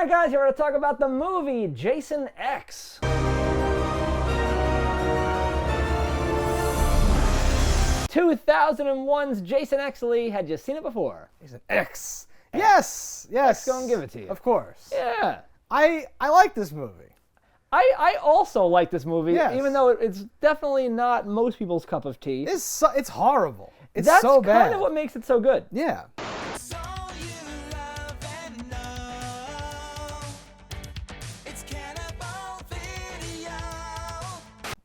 Alright guys, here we're going to talk about the movie Jason X. 2001's Jason X. Lee. Had you seen it before? Jason X. Yes, yes. Let's go and give it to you. Of course. Yeah. I like this movie. I also like this movie, Yes. even though it's definitely not most people's cup of tea. It's horrible. It's That's so bad. That's kind of what makes it so good. Yeah.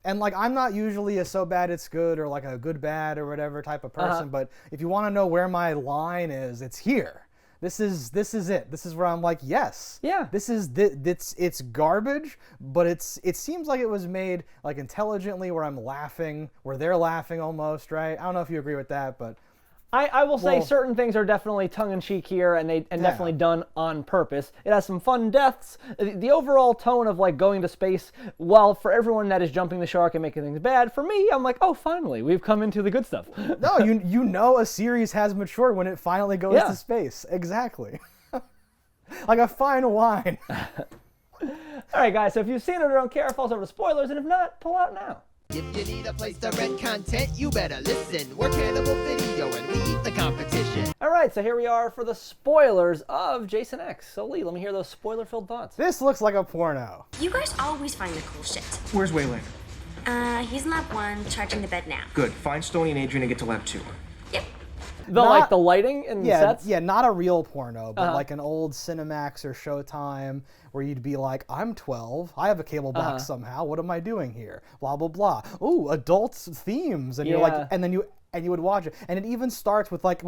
And like, I'm not usually a so bad it's good or like a good bad or whatever type of person, but if you want to know where my line is, it's here. This is it. This is where I'm like, yes. Yeah. It's garbage, but it seems like it was made like intelligently, where I'm laughing, where they're laughing almost, right? I don't know if you agree with that, but I will say certain things are definitely tongue-in-cheek here, and definitely done on purpose. It has some fun deaths. The overall tone of like going to space, while for everyone that is jumping the shark and making things bad, for me, I'm like, oh, finally, we've come into the good stuff. No, you know a series has matured when it finally goes to space. Exactly. Like a fine wine. All right, guys, so if you've seen it or don't care, it falls over to spoilers, and if not, pull out now. If you need a place to rent content, you better listen. We're Cannibal Video and we eat the competition. All right, so here we are for the spoilers of Jason X. So Lee, let me hear those spoiler-filled thoughts. This looks like a porno. You guys always find the cool shit. Where's Wayland? He's in lab 1, charging to bed now. Good. Find Stoney and Adrian and get to lab 2. Yep. Like the lighting and sets? Yeah, not a real porno, but like an old Cinemax or Showtime where you'd be like, I'm 12, I have a cable box somehow, what am I doing here? Blah, blah, blah. Ooh, adult themes. And you're like, and then you would watch it. And it even starts with like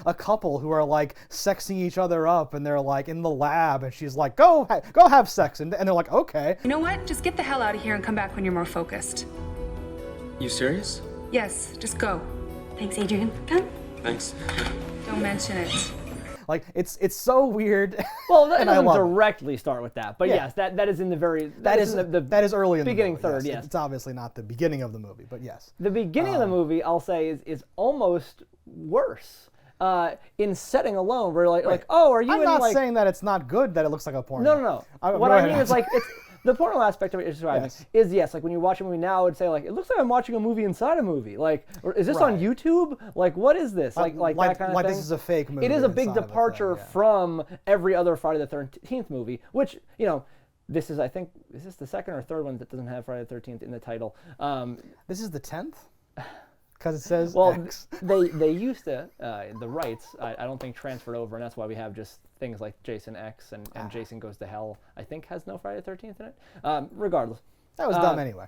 a couple who are like sexing each other up, and they're like in the lab, and she's like, go have sex. And they're like, okay. You know what? Just get the hell out of here and come back when you're more focused. You serious? Yes, just go. Thanks, Adrian. Come. Thanks. Don't mention it. Like, it's so weird. Well, that and I doesn't love directly start with that, but yes, that is in the very that is early in the beginning movie, third. Yes. Yes, It's obviously not the beginning of the movie, but yes. The beginning of the movie, I'll say, is almost worse in setting alone. Where like, oh, are you? I'm in, not like... saying that it's not good that it looks like a porno. No. What I mean is like it's. The porno aspect of it you're describing is, yes, like when you watch a movie now, it'd say, like, it looks like I'm watching a movie inside a movie. Like, or is this on YouTube? Like, what is this? Like that kind of like thing. This is a fake movie. It is a big departure from every other Friday the 13th movie, which, you know, this is, I think, is this the second or third one that doesn't have Friday the 13th in the title? This is the 10th? Because it says X. they used to, the rights, I don't think transferred over, and that's why we have just things like Jason X and Jason Goes to Hell, I think has no Friday the 13th in it. Regardless. That was dumb anyway.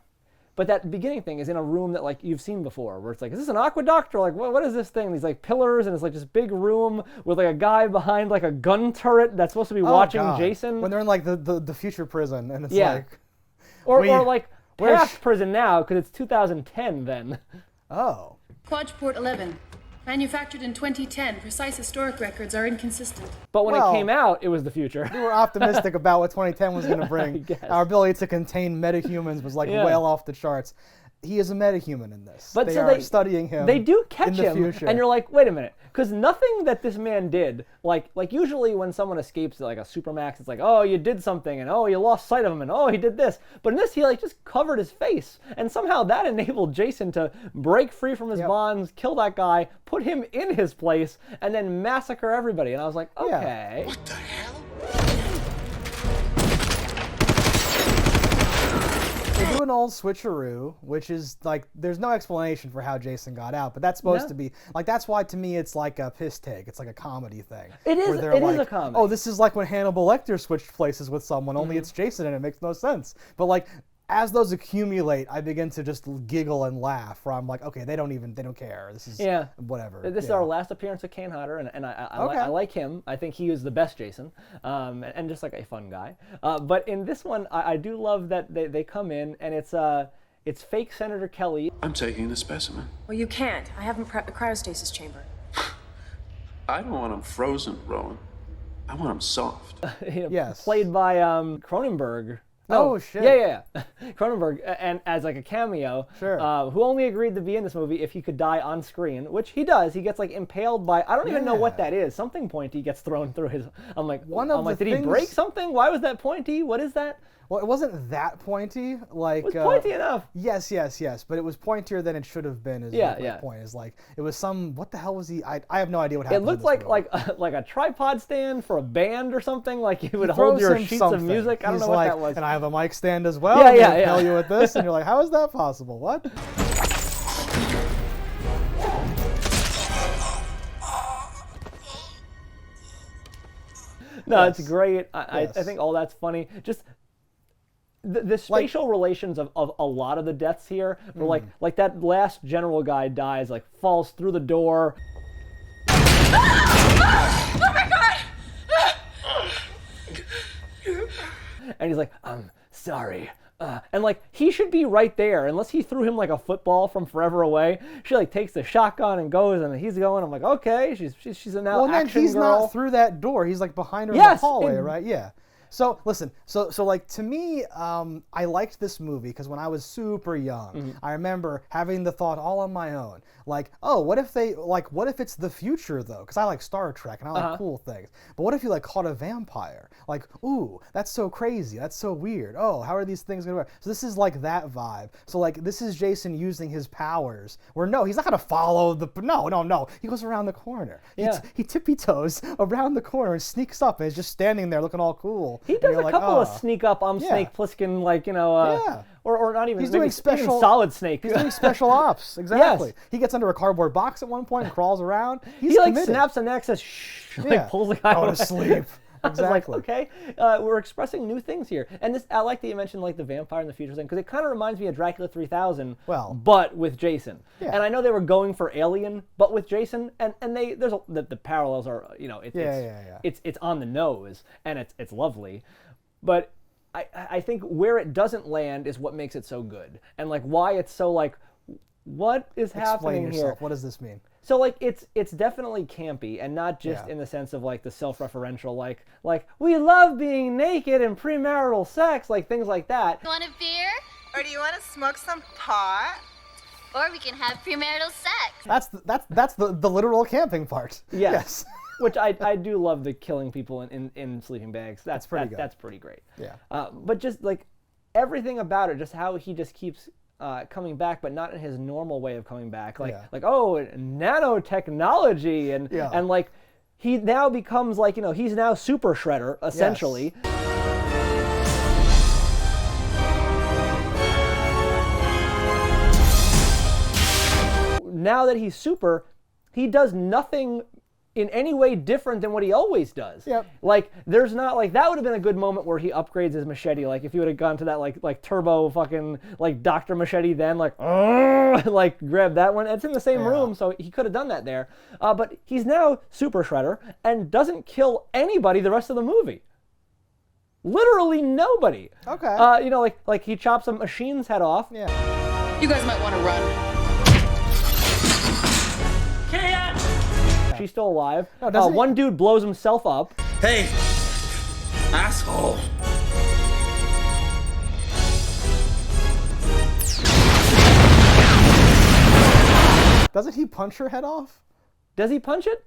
But that beginning thing is in a room that like you've seen before, where it's like, is this an aqueduct? Or like, what is this thing? These like pillars, and it's like this big room with like a guy behind like a gun turret that's supposed to be watching Jason. When they're in like the future prison, and it's like... Or like past prison now, because it's 2010 then. Oh. Quadport 11. Manufactured in 2010. Precise historic records are inconsistent. But when it came out, it was the future. We were optimistic about what 2010 was going to bring. Our ability to contain metahumans was like well off the charts. He is a metahuman in this. But they so are studying him. They do catch him, future. and you're like, wait a minute, because nothing that this man did, like usually when someone escapes like a supermax, it's like, oh, you did something, and oh, you lost sight of him, and oh, he did this. But in this, he like just covered his face, and somehow that enabled Jason to break free from his bonds, kill that guy, put him in his place, and then massacre everybody. And I was like, okay. What the hell? They do an old switcheroo, which is like, there's no explanation for how Jason got out, but that's supposed to be, like, that's why to me it's like a piss take. It's like a comedy thing. It is, where it is a comedy. Oh, this is like when Hannibal Lecter switched places with someone, only it's Jason and it makes no sense. But like, as those accumulate, I begin to just giggle and laugh, where I'm like, okay, they don't care. This is whatever. This is our last appearance of Kane Hodder, and I like him. I think he was the best Jason, and just like a fun guy. But in this one, I do love that they come in, and it's fake Senator Kelly. I'm taking the specimen. Well, you can't. I haven't prepped the cryostasis chamber. I don't want him frozen, Rowan. I want him soft. Yes. Played by Cronenberg. Oh shit. Yeah. Cronenberg, and as like a cameo, Sure. Who only agreed to be in this movie if he could die on screen, which he does. He gets like impaled by, I don't even know what that is. Something pointy gets thrown through his. I'm like, did he break something? Why was that pointy? What is that? Well, it wasn't that pointy. Like It was pointy enough. Yes, but it was pointier than it should have been. Is my point. Is like it was some. What the hell was he? I have no idea what happened. It looked like a tripod stand for a band or something. Like you would hold your sheets of music. I don't know what that was. And I have a mic stand as well. Yeah. Tell you with this, and you're like, how is that possible? What? No, it's great. I think all that's funny. Just the spatial relations of a lot of the deaths here, were like that last general guy dies, like falls through the door. Oh my god! And he's like, I'm sorry. And like he should be right there, unless he threw him like a football from forever away. She like takes the shotgun and goes, and he's going. I'm like, okay, she's a now action girl. Well, then he's not through that door. He's like behind her in the hallway, right? Yeah. So listen, so like to me, I liked this movie because when I was super young, I remember having the thought all on my own, like, oh, what if it's the future though? Because I like Star Trek and I like cool things. But what if you like caught a vampire? Like, ooh, that's so crazy, that's so weird. Oh, how are these things gonna work? So this is like that vibe. So like this is Jason using his powers. Where no, he's not gonna follow the no. He goes around the corner. Yeah. He tippy-toes around the corner and sneaks up and is just standing there looking all cool. He does a couple of sneak up, Snake Plissken, like, or not even, he's doing special, Solid Snake. He's doing special ops, exactly. Yes. He gets under a cardboard box at one point and crawls around. He like snaps a neck, says shh, like pulls the guy away. To sleep. Exactly. Like, okay, we're expressing new things here. And this, I like that you mentioned like the vampire in the future thing, because it kind of reminds me of Dracula 3000, but with Jason. Yeah. And I know they were going for Alien, but with Jason, and the parallels are, it's on the nose, and it's lovely. But I think where it doesn't land is what makes it so good, and like why it's so like, what is happening Explain yourself. here? What does this mean? So like it's definitely campy, and not just in the sense of like the self-referential, like we love being naked and premarital sex, like things like that. You want a beer? Or do you want to smoke some pot? Or we can have premarital sex. That's the literal camping part. Yes. Which I do love the killing people in sleeping bags. That's pretty good. That's pretty great. Yeah. But just like everything about it, just how he just keeps coming back, but not in his normal way of coming back. Like nanotechnology and like he now becomes like, he's now Super Shredder essentially. Yes. Now that he's super, he does nothing in any way different than what he always does. Yep. Like there's not like that would have been a good moment where he upgrades his machete. Like if you would have gone to that like turbo fucking like Dr. Machete, then like grab that one. It's in the same room, so he could have done that there. But he's now Super Shredder and doesn't kill anybody the rest of the movie. Literally nobody. Okay. Like he chops a machine's head off. Yeah. You guys might want to run. She's still alive. No, one dude blows himself up. Hey, asshole. Doesn't he punch her head off? Does he punch it?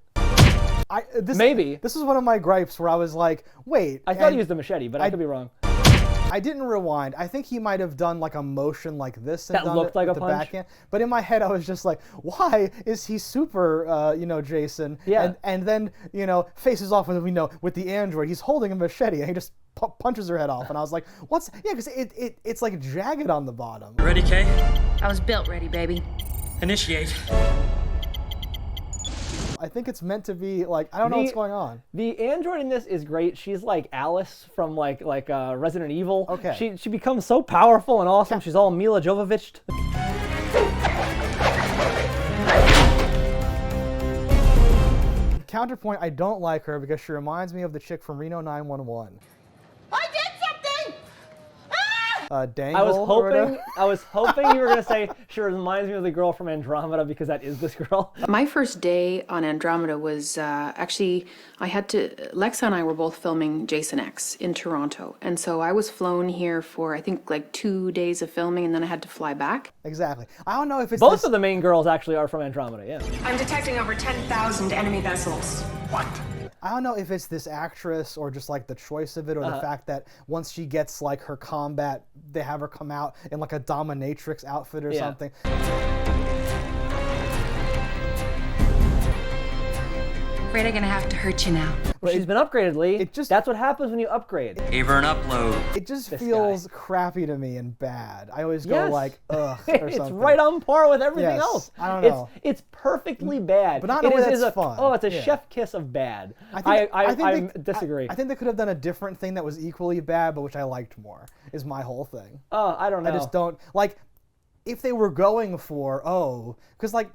Maybe. This is one of my gripes where I was like, wait. I thought he used the machete, but I could be wrong. I didn't rewind. I think he might have done like a motion like this and that done looked it like with a the punch. backhand. But in my head, I was just like, why is he super, Jason? Yeah. And then faces off with the android. He's holding a machete and he just punches her head off. And I was like, what's? Yeah, because it's like jagged on the bottom. Ready, Kay? I was built ready, baby. Initiate. I think it's meant to be like, I don't know what's going on. The android in this is great. She's like Alice from like Resident Evil. Okay. She becomes so powerful and awesome. She's all Mila Jovovich. Counterpoint, I don't like her because she reminds me of the chick from Reno 911. I did something! Dangle. I was hoping you were gonna say she reminds me of the girl from Andromeda because that is this girl. My first day on Andromeda was actually, Lexa and I were both filming Jason X in Toronto. And so I was flown here for, I think, like 2 days of filming, and then I had to fly back. Exactly. I don't know if it's Both of the main girls actually are from Andromeda, yeah. I'm detecting over 10,000 enemy vessels. What? I don't know if it's this actress or just like the choice of it or the fact that once she gets like her combat, they have her come out in like a dominatrix outfit or something. Afraid I'm gonna have to hurt you now. Well, she's been upgraded, Lee. That's what happens when you upgrade. Gave her an upload. It just feels crappy to me and bad. I always go like, ugh, or It's something. right on par with everything else. I don't know. It's perfectly bad. But not in a way that's fun. Oh, it's a chef kiss of bad. I disagree. I think they could have done a different thing that was equally bad, but which I liked more, is my whole thing. Oh, I don't know. I just don't, like, if they were going for, because like,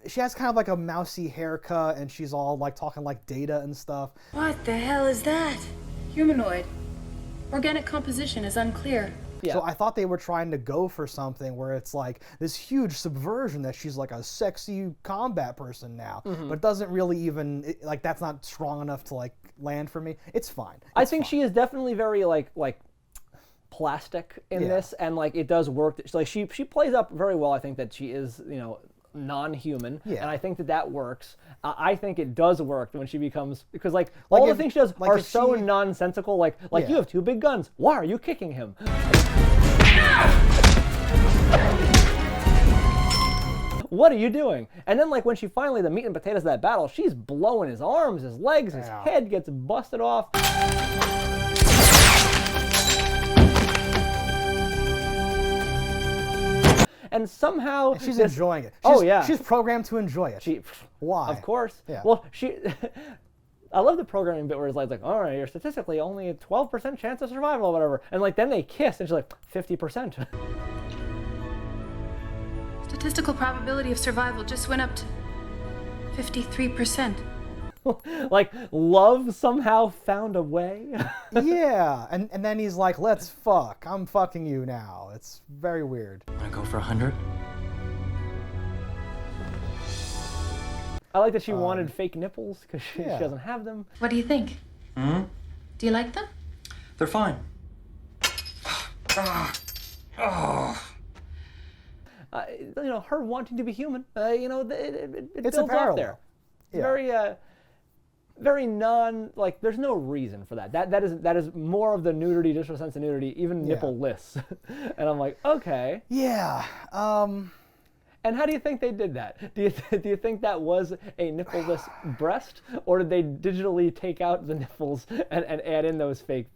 she has kind of like a mousy haircut and she's all like talking like Data and stuff. What the hell is that? Humanoid. Organic composition is unclear. Yeah. So I thought they were trying to go for something where it's like this huge subversion that she's like a sexy combat person now, but it doesn't really even, like that's not strong enough to like land for me. It's fine. I think she is definitely very like plastic in this, and like it does work. Like she plays up very well. I think that she is, non-human, and I think that works. I think it does work when she becomes, because like all the things she does are so nonsensical. Like you have 2 big guns. Why are you kicking him? What are you doing? And then like when she finally, the meat and potatoes of that battle, she's blowing his arms, his legs, his head gets busted off. And somehow she's enjoying it. She's programmed to enjoy it. Why? Of course. Yeah. Well, I love the programming bit where it's like, all right, you're statistically only a 12% chance of survival or whatever. And like then they kiss and she's like, 50%. Statistical probability of survival just went up to 53%. Like love somehow found a way. Yeah, and then he's like, let's fuck. I'm fucking you now. It's very weird. Wanna go for 100? I like that she wanted fake nipples because she doesn't have them. What do you think? Do you like them? They're fine. Her wanting to be human, it It's builds a up parallel. there. Yeah. Very there's no reason for that. That is more of the nudity, just for a sense of nudity, even nipple-less. And I'm like, okay. Yeah. And how do you think they did that? Do you think that was a nipple-less breast, or did they digitally take out the nipples and add in those fake,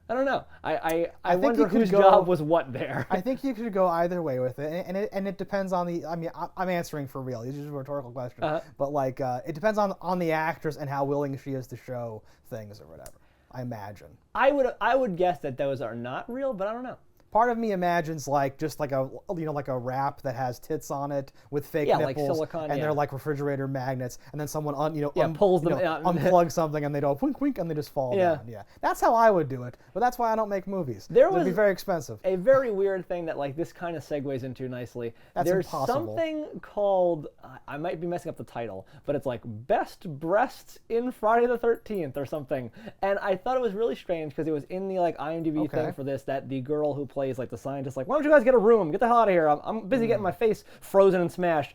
I don't know. I wonder whose job was what there. I think you could go either way with it, and it depends on the. I mean, I'm answering for real. These are just a rhetorical question, but like it depends on the actress and how willing she is to show things or whatever. I imagine. I would guess that those are not real, but I don't know. Part of me imagines like just like a like a wrap that has tits on it with fake nipples, like silicone, and they're like refrigerator magnets, and then someone pulls them out, unplugs something, and they go wink wink, and they just fall down. Yeah, that's how I would do it, but that's why I don't make movies. It'd be very expensive. A very weird thing that like this kind of segues into nicely. There's impossible. something called I might be messing up the title, but it's like Best Breasts in Friday the 13th or something, and I thought it was really strange because it was in the like IMDb thing for this that the girl who plays like the scientist, like, why don't you guys get a room? Get the hell out of here. I'm busy getting my face frozen and smashed.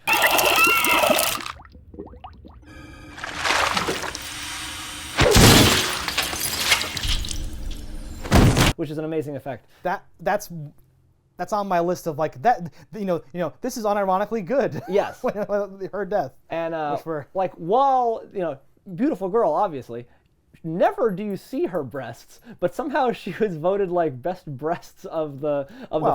Which is an amazing effect. That's on my list of like that. This is unironically good. Yes. Her death. And like while beautiful girl, obviously. Never do you see her breasts, but somehow she was voted like best breasts of the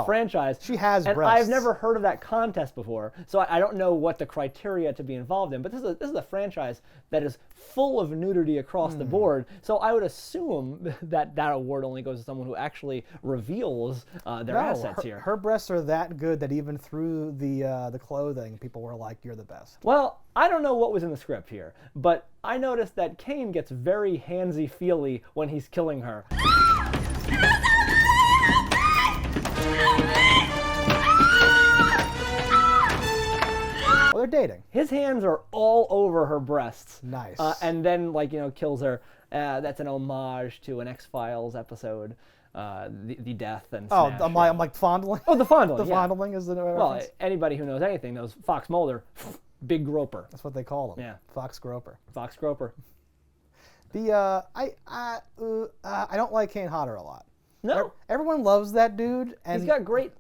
franchise. She has and breasts. I've never heard of that contest before, so I don't know what the criteria to be involved in. But this is a franchise that is full of nudity across the board. So I would assume that award only goes to someone who actually reveals their assets here. Her breasts are that good that even through the clothing, people were like, "You're the best." Well, I don't know what was in the script here, but I noticed that Kane gets very handsy-feely when he's killing her. they're dating. His hands are all over her breasts. Nice. And then, like, kills her. That's an homage to an X-Files episode, the death and smash. I'm like fondling. Oh, the fondling. The fondling is the reference? Well, anybody who knows anything knows Fox Mulder, big groper. That's what they call him. Yeah. Fox Groper. Fox groper. I don't like Kane Hodder a lot. No. Everyone loves that dude, and He's got great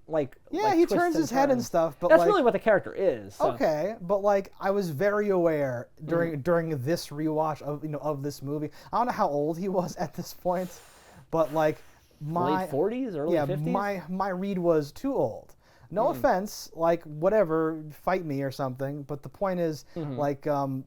he turns his head and stuff. But that's really what the character is. So. Okay, but I was very aware during this rewatch of this movie. I don't know how old he was at this point, but my late 40s, early 50s. My read was too old. No offense, whatever, fight me or something. But the point is, one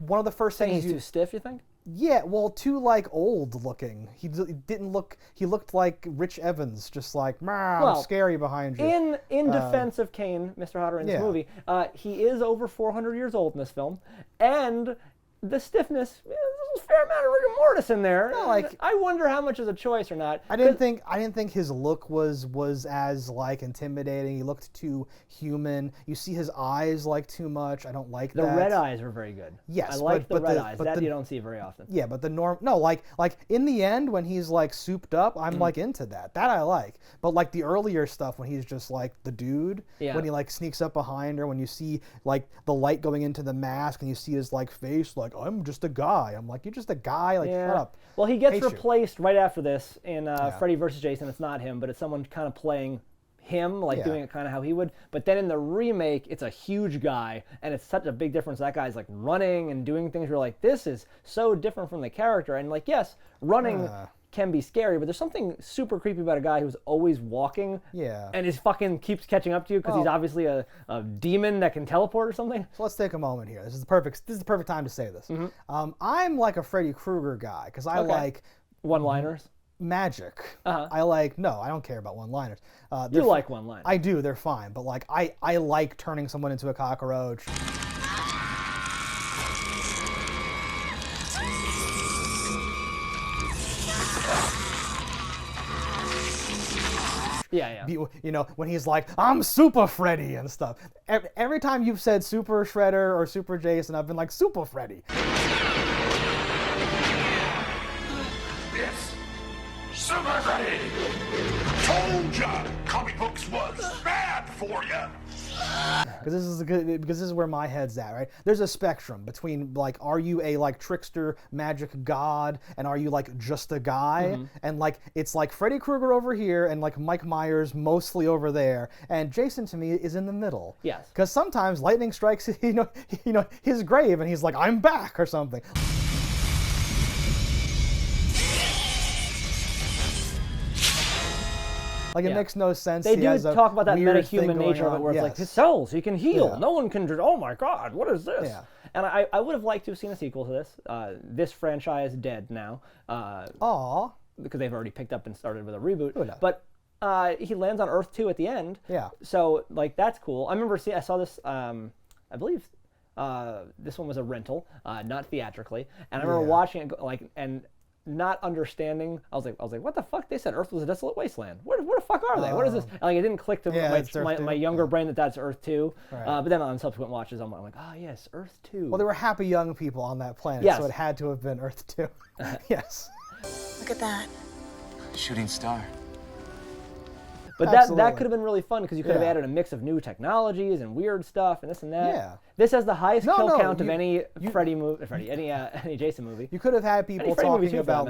of the first things he's too stiff. You think? Yeah, well, too old looking. He didn't look. He looked like Rich Evans, just I'm scary behind you. In defense of Kane, Mr. Hodder in this movie, he is over 400 years old in this film, and the stiffness. There's a fair amount of rigor mortis in there. No, I wonder how much is a choice or not. I didn't think his look was as intimidating. He looked too human. You see his eyes too much. I don't like that. The red eyes were very good. Yes, I like the red eyes. That you don't see very often. Yeah, but in the end when he's souped up, I'm into that. That I like. But the earlier stuff when he's just the dude, when he sneaks up behind her, when you see the light going into the mask and you see his face, I'm just a guy. I'm you're just a guy. Shut up. Well, he gets replaced right after this in Freddy vs. Jason. It's not him, but it's someone kind of playing him, doing it kind of how he would. But then in the remake, it's a huge guy, and it's such a big difference. That guy's running and doing things. You're this is so different from the character. And yes, running can be scary, but there's something super creepy about a guy who's always walking. Yeah. And his fucking keeps catching up to you because he's obviously a demon that can teleport or something. So let's take a moment here. This is the perfect time to say this. I'm a Freddy Krueger guy because I like one-liners. Magic. Uh-huh. I don't care about one-liners. You like one-liners. I do. They're fine, but I like turning someone into a cockroach. Yeah. When he's I'm Super Freddy and stuff. Every time you've said Super Shredder or Super Jason, I've been Super Freddy. Yes, Super Freddy. Told ya, comic books was bad for ya. Because this is where my head's at, right? There's a spectrum between are you a trickster magic god, and are you just a guy? And it's Freddy Krueger over here and Mike Myers mostly over there, and Jason to me is in the middle. Yes. Because sometimes lightning strikes his grave and he's I'm back or something. It makes no sense. They do talk about that metahuman nature of it, where it's his cells, he can heal. Yeah. No one can. Oh my God, what is this? Yeah. And I would have liked to have seen a sequel to this. This franchise dead now. Because they've already picked up and started with a reboot. But he lands on Earth 2 at the end. Yeah. So that's cool. I remember I saw this. I believe this one was a rental, not theatrically. And I remember watching it and not understanding. I was like, what the fuck? They said Earth was a desolate wasteland. Where the fuck are they? What is this? It didn't click to my younger brain that's Earth 2. Right. But then on subsequent watches, I'm like, yes, Earth 2. Well, there were happy young people on that planet, so it had to have been Earth 2. Yes. Look at that. Shooting star. But that could have been really fun because you could have added a mix of new technologies and weird stuff and this and that. Yeah. This has the highest kill count of any Freddy movie, any Jason movie. You could have had people talking about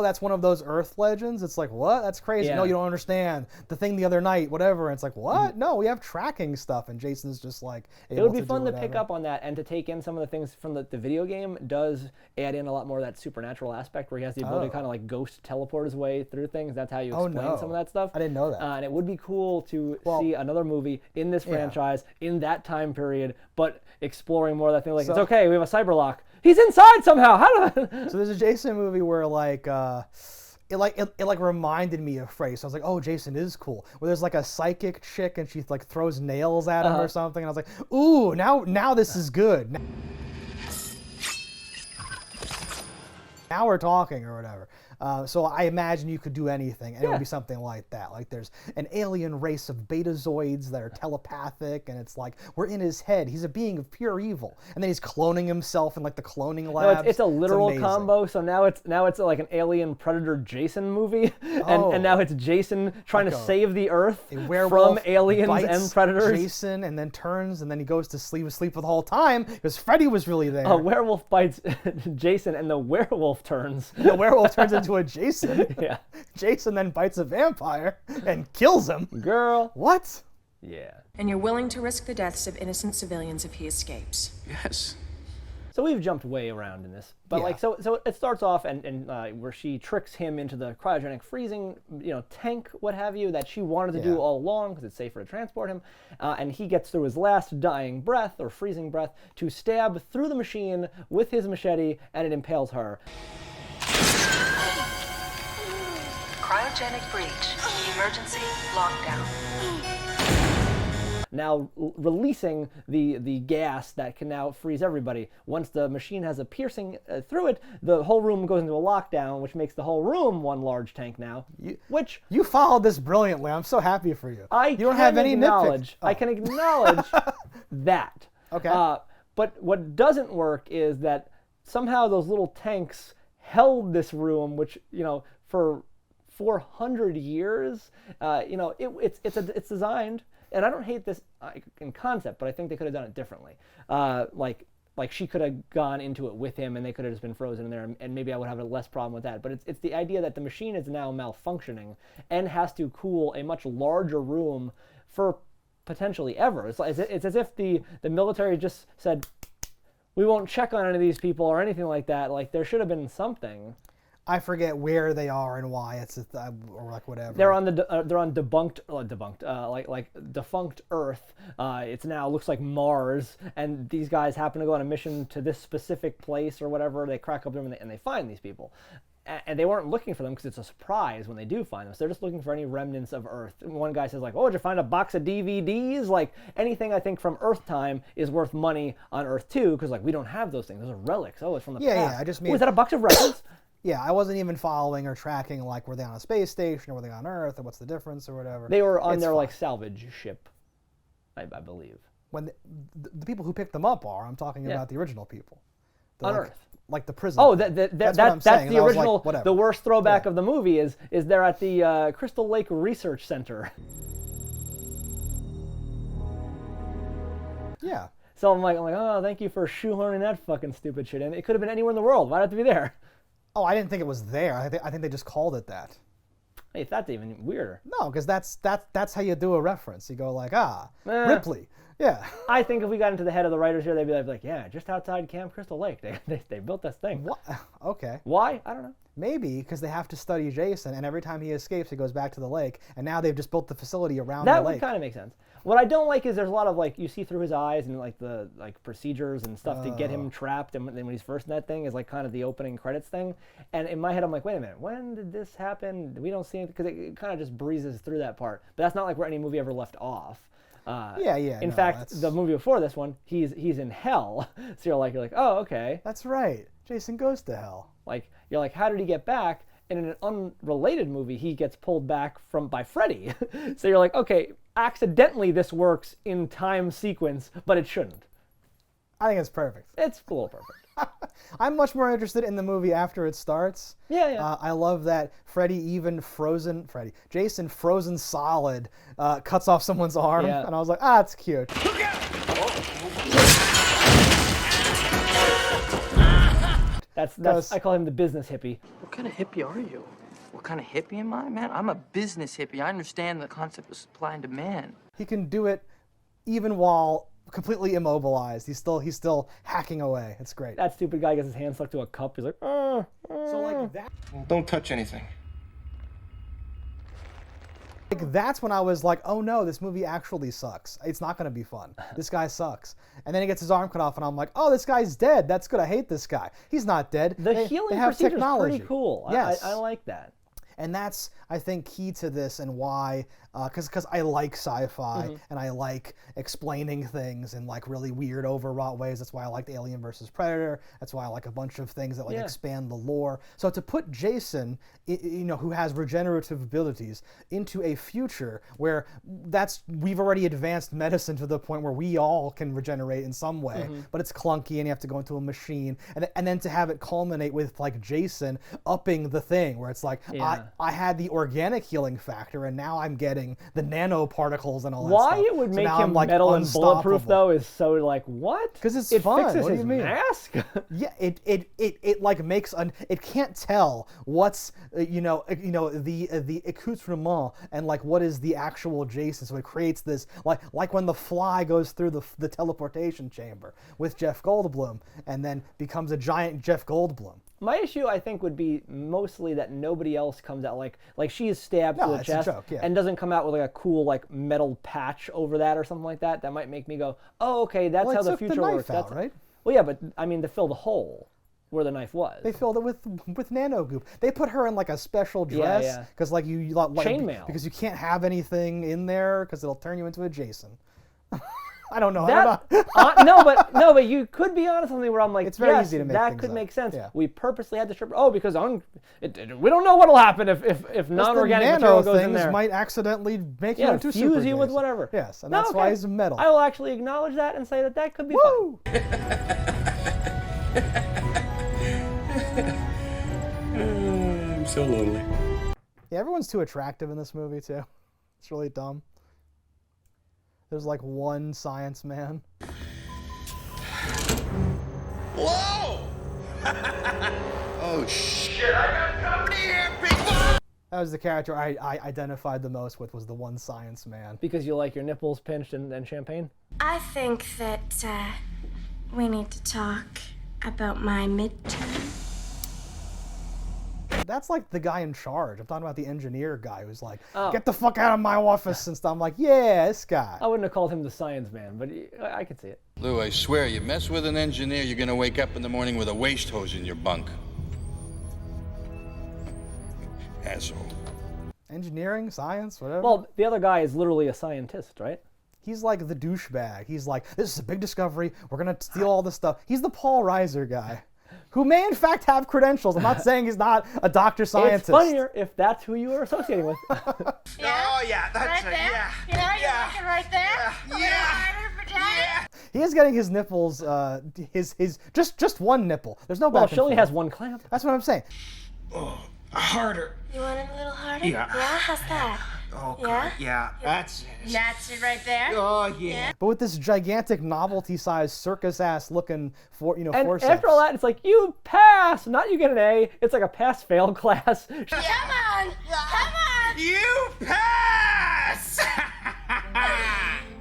that's one of those Earth legends. It's what? That's crazy. Yeah. No, you don't understand. The thing the other night, whatever. And it's what? No, we have tracking stuff, and Jason's just it would be fun to pick up on that and to take in some of the things from the video game. Does add in a lot more of that supernatural aspect where he has the ability to kind of ghost teleport his way through things. That's how you explain some of that stuff. I didn't know that. And it would be cool to see another movie in this franchise in that time period, but exploring more of that thing. It's okay, we have a cyberlock. He's inside somehow. So there's a Jason movie where it reminded me of Freddy. So I was oh, Jason is cool. Where there's a psychic chick and she throws nails at him or something. And I was ooh, now this is good. Now we're talking or whatever. So I imagine you could do anything, and it would be something like that. Like there's an alien race of betazoids that are telepathic, and it's like we're in his head. He's a being of pure evil, and then he's cloning himself in like the cloning labs. No, it's a literal combo. So now it's like an Alien Predator Jason movie, and now it's Jason trying to save the Earth from aliens and predators. Jason, and then turns, and then he goes to sleep the whole time because Freddy was really there. A werewolf bites Jason, and the werewolf turns. The werewolf turns into a Jason. Yeah. Jason then bites a vampire and kills him. Girl. What? Yeah. And you're willing to risk the deaths of innocent civilians if he escapes? Yes. So we've jumped way around in this, but like so it starts off and where she tricks him into the cryogenic freezing, tank, what have you, that she wanted to do all along because it's safer to transport him, and he gets through his last dying breath or freezing breath to stab through the machine with his machete, and it impales her. Cryogenic breach. Emergency lockdown. Now releasing the gas that can now freeze everybody. Once the machine has a piercing through it, the whole room goes into a lockdown, which makes the whole room one large tank now. You followed this brilliantly. I'm so happy for you. You don't have any knowledge. I can acknowledge that. Okay. But what doesn't work is that somehow those little tanks held this room, which for 400 years, it's designed. And I don't hate this in concept, but I think they could have done it differently. Like she could have gone into it with him, and they could have just been frozen in there, and maybe I would have a less problem with that. But it's the idea that the machine is now malfunctioning and has to cool a much larger room for potentially ever. It's as if the military just said, we won't check on any of these people or anything like that. Like there should have been something. I forget where they are and why it's or like whatever. They're on defunct Earth. It's now looks like Mars, and these guys happen to go on a mission to this specific place or whatever. They crack up them and they find these people, and they weren't looking for them because it's a surprise when they do find them. So they're just looking for any remnants of Earth. And one guy says like, "Oh, did you find a box of DVDs?" Like anything I think from Earth time is worth money on Earth too, because like we don't have those things. Those are relics. Oh, it's from the past. Yeah. I just mean. Oh, is that a box of records? Yeah, I wasn't even following or tracking, like, were they on a space station or were they on Earth or what's the difference or whatever. They were on their, like, salvage ship, I believe. When the people who picked them up are, I'm talking about the original people. On Earth. Like the prison. Oh, that's the original, like, the worst throwback of the movie is they're at the Crystal Lake Research Center. Yeah. So I'm like, oh, thank you for shoehorning that fucking stupid shit in. It could have been anywhere in the world. Why'd it have to be there? Oh, I didn't think it was there. I think they just called it that. Hey, that's even weirder. No, because that's how you do a reference. You go like, Ripley. Yeah. I think if we got into the head of the writers here, they'd be like, yeah, just outside Camp Crystal Lake, they built this thing. What? Okay. Why? I don't know. Maybe because they have to study Jason, and every time he escapes, he goes back to the lake, and now they've just built the facility around the lake. That would kind of make sense. What I don't like is there's a lot of like you see through his eyes and like the procedures and stuff to get him trapped, and then when he's first in that thing is like kind of the opening credits thing. And in my head I'm like, wait a minute, when did this happen? We don't see it because it kind of just breezes through that part. But that's not like where any movie ever left off. In fact, the movie before this one, he's in hell. So you're like, oh, okay. That's right. Jason goes to hell. Like you're like, how did he get back? And in an unrelated movie, he gets pulled back by Freddy. So you're like, okay, accidentally this works in time sequence, but it shouldn't. I think it's perfect. It's a little perfect. I'm much more interested in the movie after it starts. Yeah. I love that Jason frozen solid cuts off someone's arm, and I was like, it's cute. Look out! That's I call him the business hippie. What kind of hippie are you? What kind of hippie am I, man? I'm a business hippie. I understand the concept of supply and demand. He can do it even while completely immobilized. He's still hacking away. It's great. That stupid guy gets his hand stuck to a cup. He's like, So like that. Don't touch anything. Like that's when I was like, oh no, this movie actually sucks. It's not going to be fun. This guy sucks. And then he gets his arm cut off, and I'm like, oh, this guy's dead. That's good. I hate this guy. He's not dead. The healing procedure is pretty cool. Yes. I like that. And that's, I think, key to this and why, because I like sci-fi and I like explaining things in like really weird, overwrought ways. That's why I liked Alien versus Predator. That's why I like a bunch of things that like expand the lore. So to put Jason, who has regenerative abilities, into a future where we've already advanced medicine to the point where we all can regenerate in some way, but it's clunky and you have to go into a machine, and then to have it culminate with like Jason upping the thing where it's like I had the organic healing factor and now I'm getting the nanoparticles and all that stuff. Why it would make him like metal and bulletproof though is so like what? Because it's it fun. Fixes what do his you mean? Mask? Yeah, it like makes it can't tell what's the accoutrement and like what is the actual Jason. So it creates this like when the Fly goes through the teleportation chamber with Jeff Goldblum and then becomes a giant Jeff Goldblum. My issue, I think, would be mostly that nobody else comes out like she is stabbed to the chest and doesn't come out with like a cool like metal patch over that or something like that. That might make me go, oh, okay, that's how the future works. That's right. Well, yeah, but I mean, to fill the hole where the knife was. They filled it with nano goop. They put her in like a special dress because like you like chainmail because you can't have anything in there because it'll turn you into a Jason. I don't know. No, but you could be onto something where I'm like, it's very easy to make that things could up. make sense. Yeah. We purposely had to strip. Oh, because we don't know what'll happen if non-organic material goes in there. Might accidentally make you into super fuse you with whatever. Yes, and that's why he's metal. I will actually acknowledge that and say that could be fun. I'm so lonely. Yeah, everyone's too attractive in this movie too. It's really dumb. There's like one science man. Whoa! Oh shit, I got company here, people! That was the character I identified the most with, was the one science man. Because you like your nipples pinched and champagne? I think that we need to talk about my midterm. That's like the guy in charge. I'm talking about the engineer guy who's like, get the fuck out of my office and stuff. I'm like, yeah, this guy. I wouldn't have called him the science man, but I could see it. Lou, I swear, you mess with an engineer, you're gonna wake up in the morning with a waste hose in your bunk. Asshole. Engineering, science, whatever. Well, the other guy is literally a scientist, right? He's like the douchebag. He's like, this is a big discovery. We're gonna steal all this stuff. He's the Paul Reiser guy. Who may in fact have credentials. I'm not saying he's not a doctor scientist. It's funnier if that's who you are associating with. Oh yeah, that's right there. Yeah. You know, you're looking right there. Yeah. He is getting his nipples, his just one nipple. There's no back and she only forth. has one clamp. That's what I'm saying. Oh, harder. You want it a little harder? Yeah. Yeah, how's that? Oh, Yeah? yeah, that's it. That's it right there. Oh yeah. But with this gigantic novelty-sized circus-ass looking And forceps. after all that, it's like, you pass! Not you get an A. It's like a pass-fail class. Come on! Come on! You pass!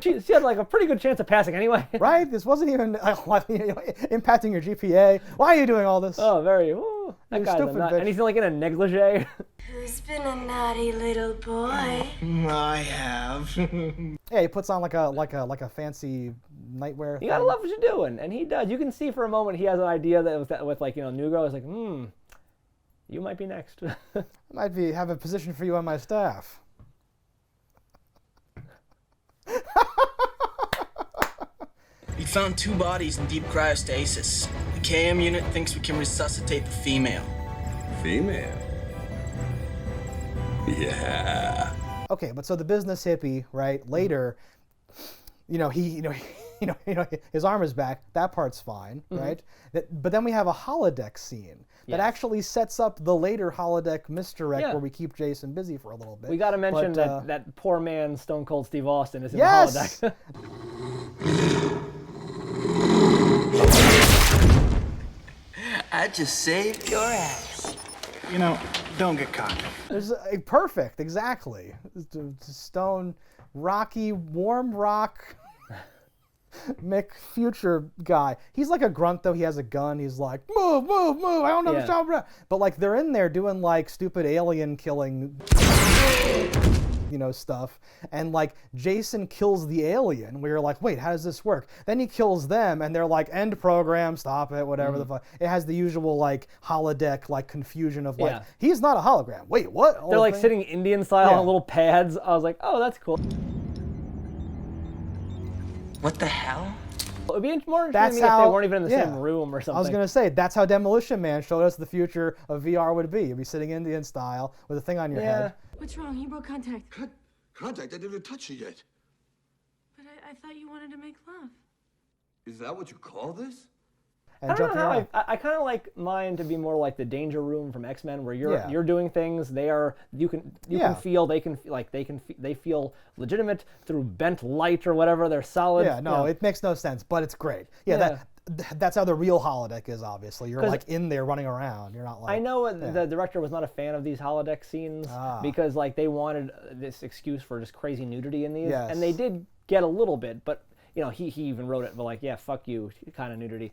She had like a pretty good chance of passing anyway. Right? This wasn't even impacting your GPA. Why are you doing all this? Oh, very. Ooh, that You guy's stupid a nut. bitch. And he's like in a negligee. Who's been a naughty little boy? I have. Yeah, he puts on like a fancy nightwear thing. You gotta love what you're doing, and he does. You can see for a moment he has an idea that with like Nugo is like, you might be next. I might have a position for you on my staff. We found 2 bodies in deep cryostasis. The KM unit thinks we can resuscitate the female. Female? Yeah. Okay, but so the business hippie, right? Later, his arm is back. That part's fine, right? But then we have a holodeck scene that actually sets up the later holodeck misdirect where we keep Jason busy for a little bit. We gotta mention that poor man Stone Cold Steve Austin is in the Yes! holodeck. I just saved your ass. Don't get cocky. There's perfect, exactly. Stone, rocky, warm rock, Mick future guy. He's like a grunt though. He has a gun. He's like, move. I don't know the job. But like they're in there doing like stupid alien killing. stuff, and like Jason kills the alien. We're like, wait, how does this work? Then he kills them, and they're like, end program, stop it, whatever the fuck. It has the usual like holodeck like confusion of like, he's not a hologram. Wait, what? They're like sitting Indian style on little pads. I was like, oh, that's cool. What the hell? It would be more interesting if they weren't even in the same room or something. I was going to say, that's how Demolition Man showed us the future of VR would be. You'd be sitting Indian style with a thing on your head. What's wrong? He broke contact. Contact? I didn't touch you yet. But I thought you wanted to make love. Is that what you call this? I don't know how I kind of like mine to be more like the Danger Room from X-Men, where you're doing things. You can feel, they feel legitimate through bent light or whatever. They're solid. Yeah, no, it makes no sense, but it's great. That's how the real holodeck is. Obviously, you're like in there running around. You're not like. I know the director was not a fan of these holodeck scenes because like they wanted this excuse for just crazy nudity in these, and they did get a little bit, but. He even wrote it, but like, yeah, fuck you, kind of nudity.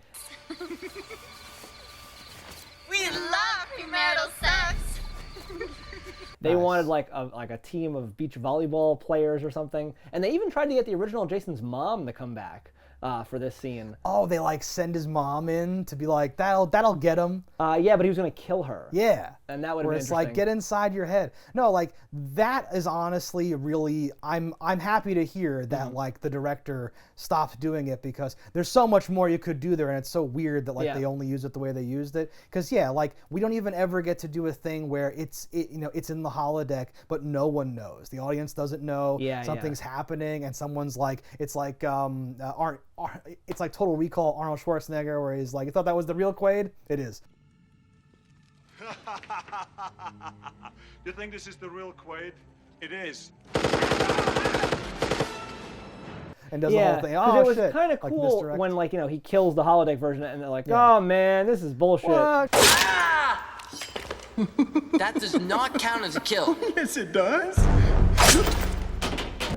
We love premarital sex. They wanted like a team of beach volleyball players or something, and they even tried to get the original Jason's mom to come back for this scene. Oh, they like send his mom in to be like, that'll get him. Yeah, but he was gonna kill her. Yeah. And that would have been interesting. Where it's like, get inside your head. No, like that is honestly really, I'm happy to hear that like the director stopped doing it, because there's so much more you could do there, and it's so weird that like they only use it the way they used it. Because like we don't even ever get to do a thing where it's in the holodeck, but no one knows. The audience doesn't know something's happening, and someone's like, it's like it's like Total Recall Arnold Schwarzenegger, where he's like, you thought that was the real Quaid? It is. You think this is the real Quaid? It is. And does the whole thing. Oh, it was kind of cool when he kills the holodeck version, and they're like, oh man, this is bullshit. Ah! That does not count as a kill. Yes, it does.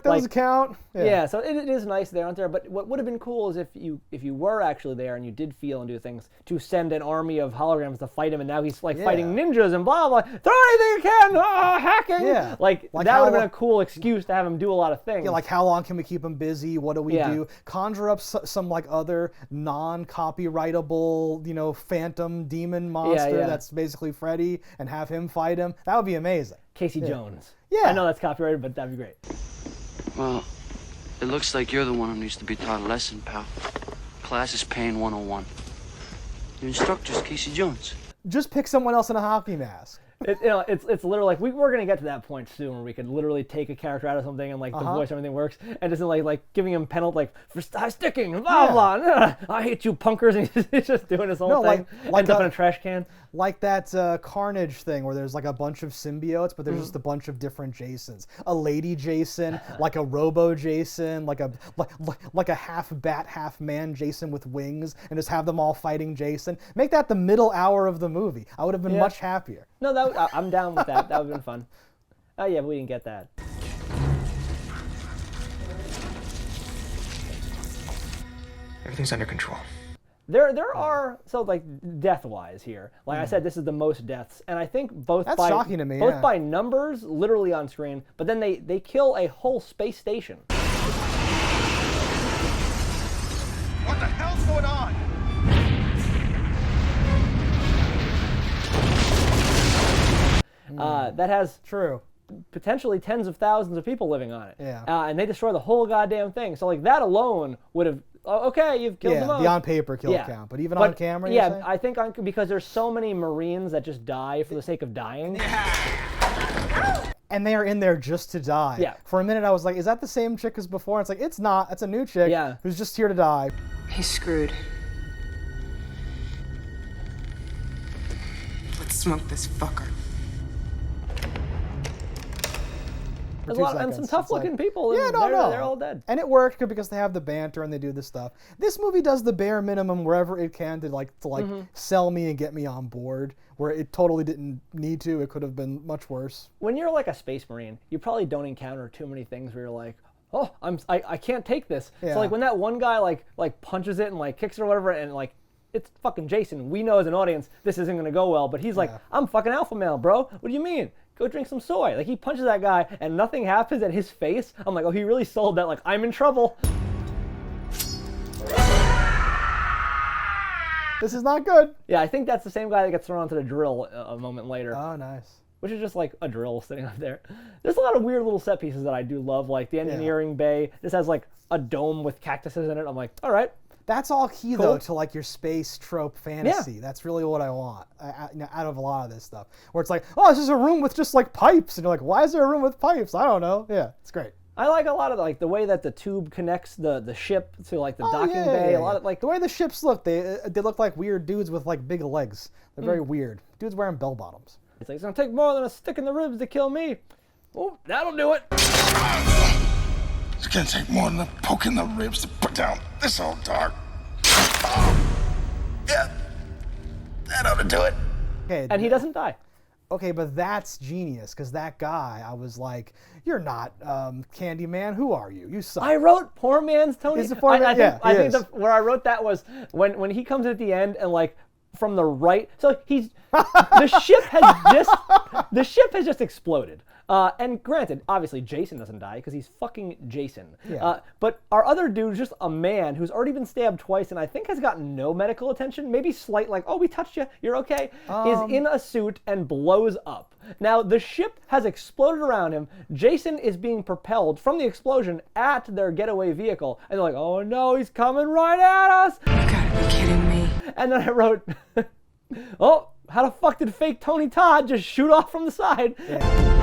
Does count. Yeah, so it is nice they aren't there. But what would have been cool is if you were actually there and you did feel and do things, to send an army of holograms to fight him, and now he's like fighting ninjas and blah blah. Throw anything you can, hacking. Yeah, like that would have been a cool excuse to have him do a lot of things. Yeah, like how long can we keep him busy? What do we do? Conjure up some like other non-copyrightable, phantom demon monster that's basically Freddy, and have him fight him. That would be amazing. Casey Jones. Yeah, I know that's copyrighted, but that'd be great. Well, it looks like you're the one who needs to be taught a lesson, pal. Class is Pain 101. Your instructor's Casey Jones. Just pick someone else in a hockey mask. It's literally like we're gonna get to that point soon where we could literally take a character out of something and like the voice, everything works, and just like giving him penalty like for sticking, blah blah. I hate you punkers, and he's just doing his whole thing. Ends up in a trash can. Like that Carnage thing where there's like a bunch of symbiotes, but there's just a bunch of different Jasons. A lady Jason, like a Robo Jason, like a half bat, half man Jason with wings, and just have them all fighting Jason. Make that the middle hour of the movie. I would have been much happier. No, I'm down with that. That would have been fun. Oh yeah, but we didn't get that. Everything's under control. There are, so like death-wise here, like I said, this is the most deaths, and I think both shocking to me, both by numbers, literally on screen, but then they kill a whole space station. What the hell's going on? That has potentially tens of thousands of people living on it. And they destroy the whole goddamn thing. So like that alone would have, okay, you've killed the most. The on paper kill count, but even on camera, I think because there's so many Marines that just die for the sake of dying. And they are in there just to die. Yeah. For a minute I was like, is that the same chick as before? And it's like, it's not. It's a new chick who's just here to die. He's screwed. Let's smoke this fucker. There's a lot, and some tough-looking people. Yeah, they're all dead. And it worked because they have the banter and they do the stuff. This movie does the bare minimum wherever it can to sell me and get me on board. Where it totally didn't need to. It could have been much worse. When you're like a space marine, you probably don't encounter too many things where you're like, oh, I can't take this. So like when that one guy like punches it and like kicks it or whatever, and like it's fucking Jason. We know as an audience this isn't gonna go well, but he's like, I'm fucking alpha male, bro. What do you mean? go drink some soy. Like, he punches that guy and nothing happens, and his face, I'm like, oh, he really sold that, like, I'm in trouble. This is not good. Yeah, I think that's the same guy that gets thrown onto the drill a moment later. Oh, nice. Which is just like a drill sitting up there. There's a lot of weird little set pieces that I do love, like the engineering bay. This has like a dome with cactuses in it. I'm like, all right. That's all key, though, to like your space trope fantasy. Yeah. That's really what I want out of a lot of this stuff. Where it's like, oh, this is a room with just like pipes. And you're like, why is there a room with pipes? I don't know. Yeah, it's great. I like a lot of like the way that the tube connects the ship to like the docking bay. A lot of like the way the ships look. They look like weird dudes with like big legs. They're very weird. Dudes wearing bell bottoms. It's like, it's gonna take more than a stick in the ribs to kill me. Oh, that'll do it. It's gonna take more than a poke in the ribs to put down this old dog. Yeah, that ought to do it. Okay, and he doesn't die. Okay, but that's genius, because that guy, I was like, you're not Candyman. Who are you? You suck. I wrote Poor Man's Tony. He's the poor man. I think where I wrote that was when he comes at the end and like from the right. So he's the ship has just exploded. And granted, obviously Jason doesn't die because he's fucking Jason. Yeah. But our other dude is just a man who's already been stabbed twice and I think has gotten no medical attention, maybe slight like, oh, we touched you, you're okay, is in a suit and blows up. Now, the ship has exploded around him. Jason is being propelled from the explosion at their getaway vehicle. And they're like, oh no, he's coming right at us. You gotta be kidding me. And then I wrote, oh, how the fuck did fake Tony Todd just shoot off from the side? Yeah.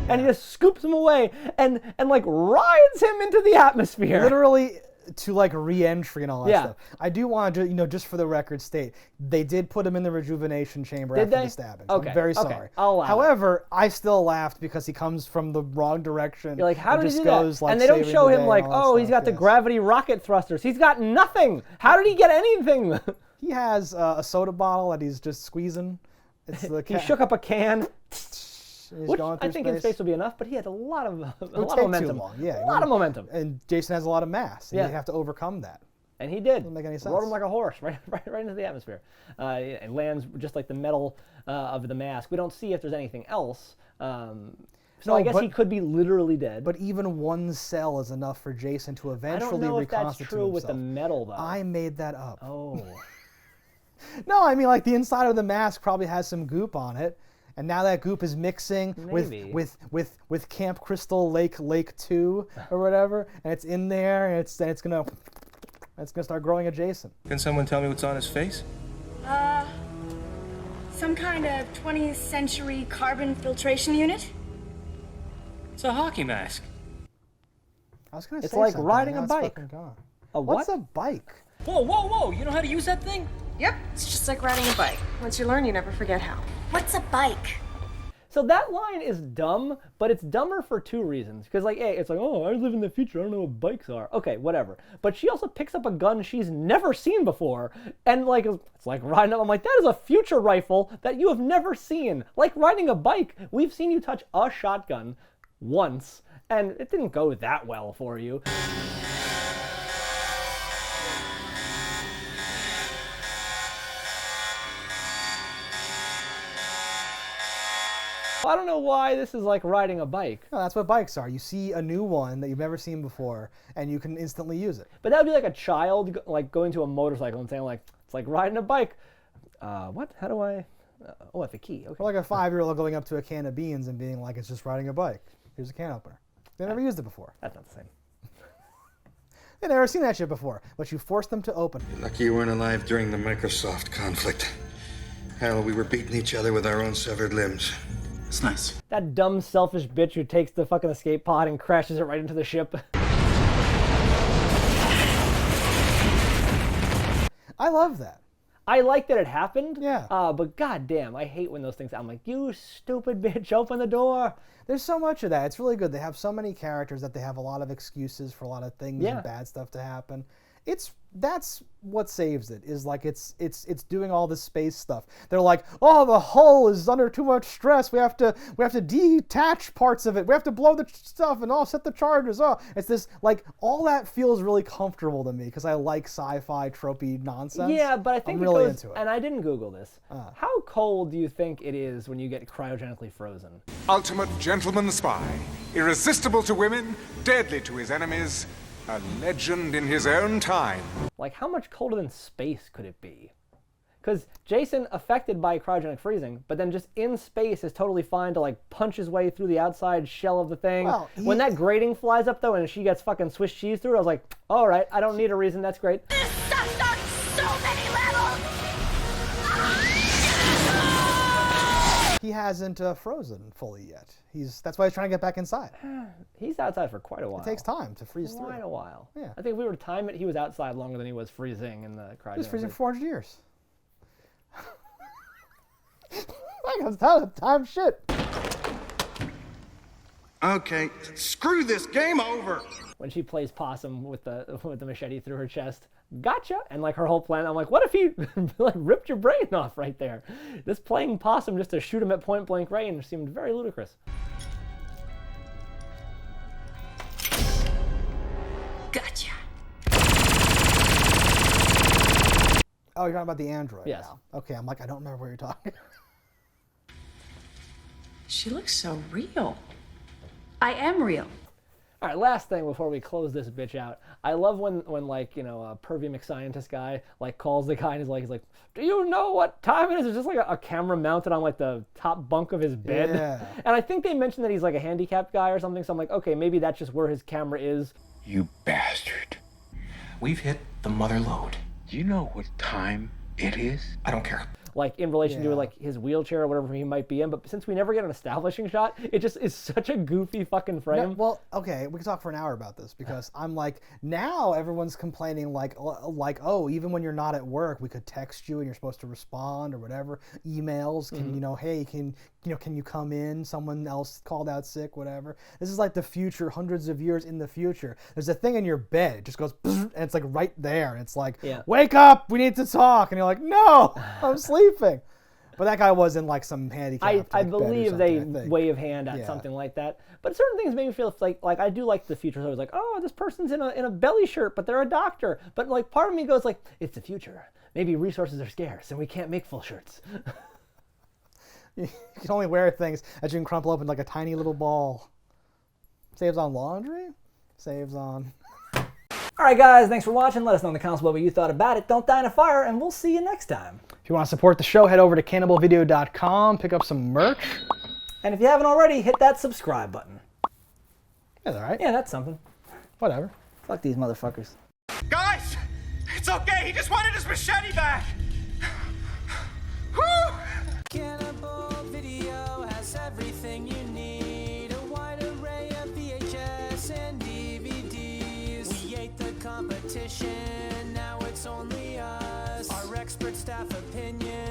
And he just scoops him away and like rides him into the atmosphere. Literally to like re-entry and all that stuff. I do want to, just for the record state, they did put him in the rejuvenation chamber after the stabbing. Okay. I'm very sorry. I'll allow However, I still laughed because he comes from the wrong direction. You're like, how did he do goes, that? Like, and they don't show him like, oh, he's got the gravity rocket thrusters. He's got nothing. How did he get anything? He has a soda bottle that he's just squeezing. It's the he shook up a can. Which going I think space. in space would be enough, but he had a lot of momentum. Too long. Yeah, a lot of momentum. And Jason has a lot of mass. And you have to overcome that. And he did. Doesn't make any sense. Rode him like a horse, right into the atmosphere. It lands just like the metal of the mask. We don't see if there's anything else. So I guess he could be literally dead. But even one cell is enough for Jason to eventually reconstitute himself. I don't know if that's true with the metal, though. I made that up. Oh. No, I mean, like, the inside of the mask probably has some goop on it. And now that goop is mixing with Camp Crystal Lake 2 or whatever, and it's in there, and it's gonna start growing adjacent. Can someone tell me what's on his face? Some kind of 20th century carbon filtration unit. It's a hockey mask. I was gonna say it's like something, riding a bike. A what? What's a bike? Whoa, whoa, whoa! You know how to use that thing? Yep, it's just like riding a bike. Once you learn, you never forget how. What's a bike? So that line is dumb, but it's dumber for two reasons. Because, like, hey, it's like, oh, I live in the future. I don't know what bikes are. Okay, whatever. But she also picks up a gun she's never seen before. And, like, it's like riding up. I'm like, that is a future rifle that you have never seen. Like riding a bike. We've seen you touch a shotgun once, and it didn't go that well for you. I don't know why this is like riding a bike. No, that's what bikes are. You see a new one that you've never seen before, and you can instantly use it. But that would be like a child like going to a motorcycle and saying like, it's like riding a bike. What? How do I? Oh, I have a key. Okay. Or like a 5-year-old going up to a can of beans and being like, it's just riding a bike. Here's a can opener. They never used it before. That's not the same. They've never seen that shit before, but you forced them to open. You're lucky you weren't alive during the Microsoft conflict. Hell, we were beating each other with our own severed limbs. It's nice. That dumb, selfish bitch who takes the fucking escape pod and crashes it right into the ship. I love that. I like that it happened. Yeah. But goddamn, I hate when those things. I'm like, you stupid bitch, open the door. There's so much of that. It's really good. They have so many characters that they have a lot of excuses for a lot of things and bad stuff to happen. that's what saves it, is like it's doing all this space stuff. They're like, oh, the hull is under too much stress. We have to detach parts of it. We have to blow the stuff and offset the charges. Oh, it's this, like, all that feels really comfortable to me because I like sci-fi tropey nonsense. Yeah, but I think I'm really goes, into it. and I didn't Google this. How cold do you think it is when you get cryogenically frozen? Ultimate gentleman spy, irresistible to women, deadly to his enemies, a legend in his own time. Like, how much colder than space could it be? Because Jason, affected by cryogenic freezing, but then just in space is totally fine to, like, punch his way through the outside shell of the thing. Well, when that grating flies up, though, and she gets fucking Swiss cheese through it, I was like, all right, I don't need a reason, that's great. This sucks on so many levels! He hasn't frozen fully yet. That's why he's trying to get back inside. He's outside for quite a while. It takes time to freeze through. Quite a while. Yeah. I think if we were to time it, he was outside longer than he was freezing in the cryogenic. He was freezing for 400 years. I got time shit. Okay, screw this, game over. When she plays possum with the machete through her chest, gotcha, and like her whole plan, I'm like, what if he like ripped your brain off right there? This playing possum just to shoot him at point blank range seemed very ludicrous. Gotcha. Oh, you're talking about the android now. Okay, I'm like, I don't remember what you're talking. She looks so real. I am real. All right, last thing before we close this bitch out. I love when like, you know, a pervy McScientist guy like calls the guy and he's like, do you know what time it is? It's just like a camera mounted on like the top bunk of his bed. Yeah. And I think they mentioned that he's like a handicapped guy or something. So I'm like, okay, maybe that's just where his camera is. You bastard. We've hit the mother lode. Do you know what time it is? I don't care. Like in relation to like his wheelchair or whatever he might be in, but since we never get an establishing shot, it just is such a goofy fucking frame. No, well, okay, we can talk for an hour about this because I'm like, now everyone's complaining like, oh, even when you're not at work, we could text you and you're supposed to respond or whatever. Emails, can you know, hey, can you come in? Someone else called out sick, whatever. This is like the future, hundreds of years in the future. There's a thing in your bed, it just goes, and it's like right there, and it's like, wake up, we need to talk, and you're like, no, I'm sleeping. But that guy was in like some handicap. I believe they wave hand at something like that. But certain things make me feel like I do like the future. So I was like, oh, this person's in a belly shirt, but they're a doctor. But like part of me goes like, it's the future. Maybe resources are scarce and we can't make full shirts. You can only wear things that you can crumple up in like a tiny little ball. Saves on laundry? Saves on... Alright guys, thanks for watching. Let us know in the comments below what you thought about it. Don't die in a fire, and we'll see you next time. If you want to support the show, head over to cannibalvideo.com, pick up some merch. And if you haven't already, hit that subscribe button. That's alright. Yeah, that's something. Whatever. Fuck these motherfuckers. Guys, it's okay. He just wanted his machete back. Woo! Cannibal Video has everything you need. A wide array of VHS and DVDs. We ate the competition, now it's only us. Our expert staff opinion